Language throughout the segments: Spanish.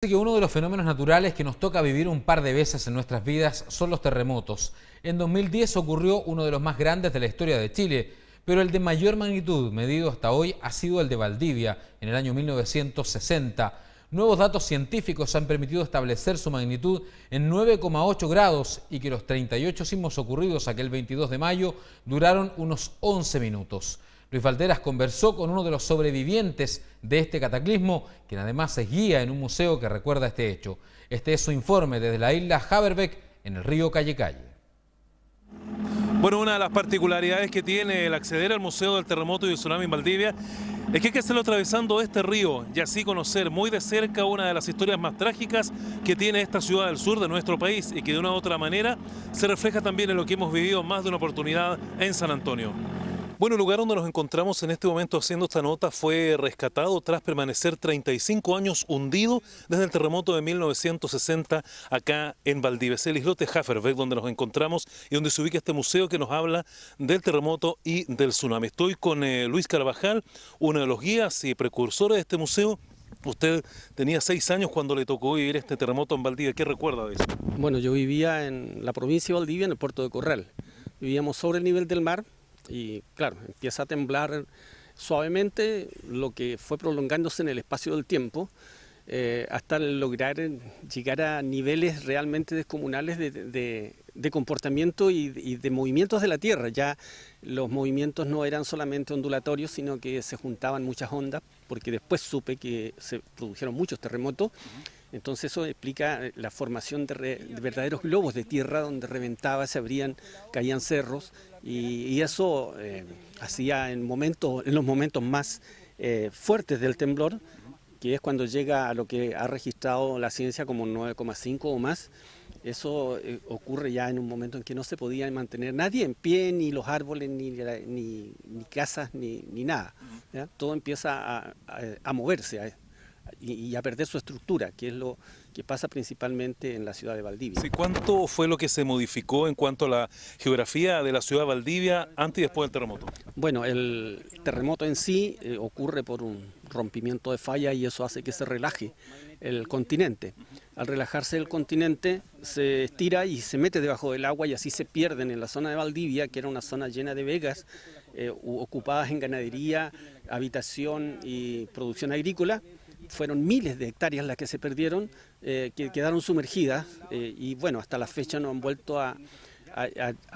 Que uno de los fenómenos naturales que nos toca vivir un par de veces en nuestras vidas son los terremotos. En 2010 ocurrió uno de los más grandes de la historia de Chile, pero el de mayor magnitud medido hasta hoy ha sido el de Valdivia, en el año 1960. Nuevos datos científicos han permitido establecer su magnitud en 9,8 grados y que los 38 sismos ocurridos aquel 22 de mayo duraron unos 11 minutos. Luis Valderas conversó con uno de los sobrevivientes de este cataclismo, quien además es guía en un museo que recuerda este hecho. Este es su informe desde la isla Haverbeck, en el río Calle Calle. Bueno, una de las particularidades que tiene el acceder al Museo del Terremoto y del Tsunami en Valdivia es que hay que hacerlo atravesando este río y así conocer muy de cerca una de las historias más trágicas que tiene esta ciudad del sur de nuestro país y que de una u otra manera se refleja también en lo que hemos vivido más de una oportunidad en San Antonio. Bueno, el lugar donde nos encontramos en este momento haciendo esta nota fue rescatado tras permanecer 35 años hundido desde el terremoto de 1960 acá en Valdivia. Es el islote Haverbeck donde nos encontramos y donde se ubica este museo que nos habla del terremoto y del tsunami. Estoy con Luis Carvajal, uno de los guías y precursores de este museo. Usted tenía 6 años cuando le tocó vivir este terremoto en Valdivia. ¿Qué recuerda de eso? Bueno, yo vivía en la provincia de Valdivia, en el puerto de Corral. Vivíamos sobre el nivel del mar. Y claro, empieza a temblar suavemente, lo que fue prolongándose en el espacio del tiempo, hasta lograr llegar a niveles realmente descomunales de comportamiento y de movimientos de la Tierra. Ya los movimientos no eran solamente ondulatorios, sino que se juntaban muchas ondas, porque después supe que se produjeron muchos terremotos. Entonces eso explica la formación de verdaderos globos de tierra donde reventaba, se abrían, caían cerros y eso hacía en los momentos más fuertes del temblor, que es cuando llega a lo que ha registrado la ciencia como 9,5 o más. Eso ocurre ya en un momento en que no se podía mantener nadie en pie, ni los árboles, ni casas, ni nada, ¿ya? Todo empieza a moverse, y a perder su estructura, que es lo que pasa principalmente en la ciudad de Valdivia. Sí, ¿cuánto fue lo que se modificó en cuanto a la geografía de la ciudad de Valdivia antes y después del terremoto? Bueno, el terremoto en sí ocurre por un rompimiento de falla y eso hace que se relaje el continente. Al relajarse el continente se estira y se mete debajo del agua y así se pierden en la zona de Valdivia, que era una zona llena de vegas ocupadas en ganadería, habitación y producción agrícola. Fueron miles de hectáreas las que se perdieron, que quedaron sumergidas y bueno, hasta la fecha no han vuelto a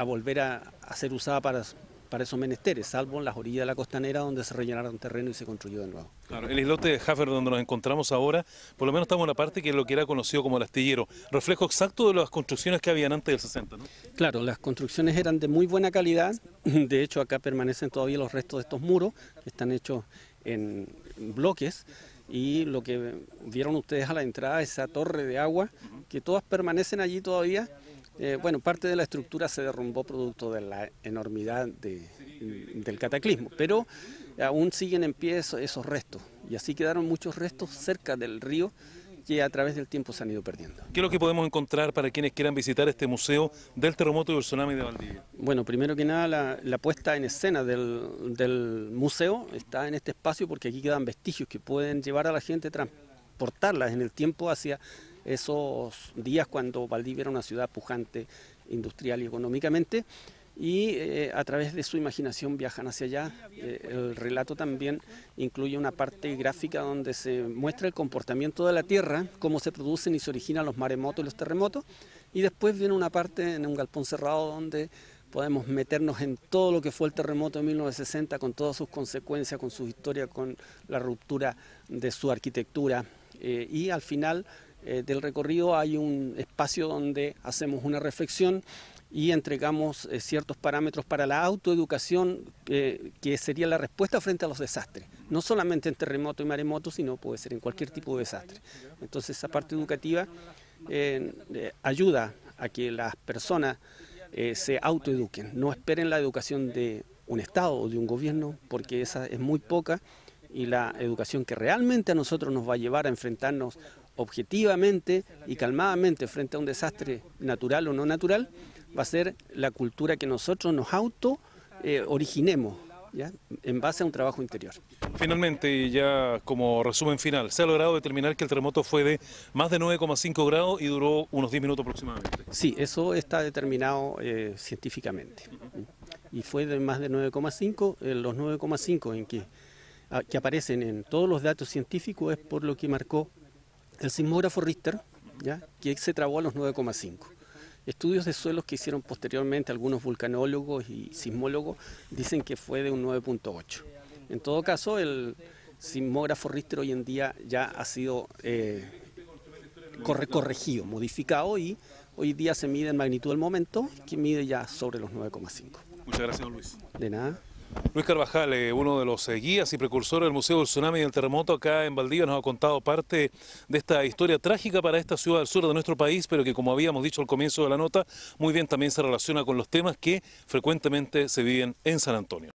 volver a ser usada para esos menesteres, salvo en las orillas de la costanera donde se rellenaron terreno y se construyó de nuevo. Claro, el islote de Haverbeck donde nos encontramos ahora, por lo menos estamos en la parte que es lo que era conocido como el astillero, reflejo exacto de las construcciones que habían antes del 60, ¿no? Claro, las construcciones eran de muy buena calidad, de hecho acá permanecen todavía los restos de estos muros, que están hechos en bloques. Y lo que vieron ustedes a la entrada, esa torre de agua, que todas permanecen allí todavía. Bueno, parte de la estructura se derrumbó producto de la enormidad del cataclismo, pero aún siguen en pie esos restos. Y así quedaron muchos restos cerca del río que a través del tiempo se han ido perdiendo. ¿Qué es lo que podemos encontrar para quienes quieran visitar este museo del terremoto y del tsunami de Valdivia? Bueno, primero que nada la puesta en escena del museo está en este espacio porque aquí quedan vestigios que pueden llevar a la gente, transportarlas en el tiempo hacia esos días cuando Valdivia era una ciudad pujante industrial y económicamente. Y a través de su imaginación viajan hacia allá. El relato también incluye una parte gráfica donde se muestra el comportamiento de la Tierra, cómo se producen y se originan los maremotos y los terremotos, y después viene una parte en un galpón cerrado donde podemos meternos en todo lo que fue el terremoto de 1960 con todas sus consecuencias, con su historia, con la ruptura de su arquitectura y al final del recorrido hay un espacio donde hacemos una reflexión y entregamos ciertos parámetros para la autoeducación que sería la respuesta frente a los desastres. No solamente en terremoto y maremoto, sino puede ser en cualquier tipo de desastre. Entonces esa parte educativa ayuda a que las personas se autoeduquen. No esperen la educación de un Estado o de un gobierno, porque esa es muy poca, y la educación que realmente a nosotros nos va a llevar a enfrentarnos objetivamente y calmadamente frente a un desastre natural o no natural, va a ser la cultura que nosotros nos originemos ¿ya? En base a un trabajo interior. Finalmente, y ya como resumen final, se ha logrado determinar que el terremoto fue de más de 9,5 grados y duró unos 10 minutos aproximadamente. Sí, eso está determinado científicamente. Y fue de más de 9,5, los 9,5 en que aparecen en todos los datos científicos es por lo que marcó el sismógrafo Richter, ¿ya? Que se trabó a los 9,5. Estudios de suelos que hicieron posteriormente algunos vulcanólogos y sismólogos dicen que fue de un 9,8. En todo caso, el sismógrafo Richter hoy en día ya ha sido corregido, modificado, y hoy día se mide en magnitud del momento, que mide ya sobre los 9,5. Muchas gracias, don Luis. De nada. Luis Carvajal, uno de los guías y precursores del Museo del Tsunami y del Terremoto acá en Valdivia, nos ha contado parte de esta historia trágica para esta ciudad del sur de nuestro país, pero que, como habíamos dicho al comienzo de la nota, muy bien también se relaciona con los temas que frecuentemente se viven en San Antonio.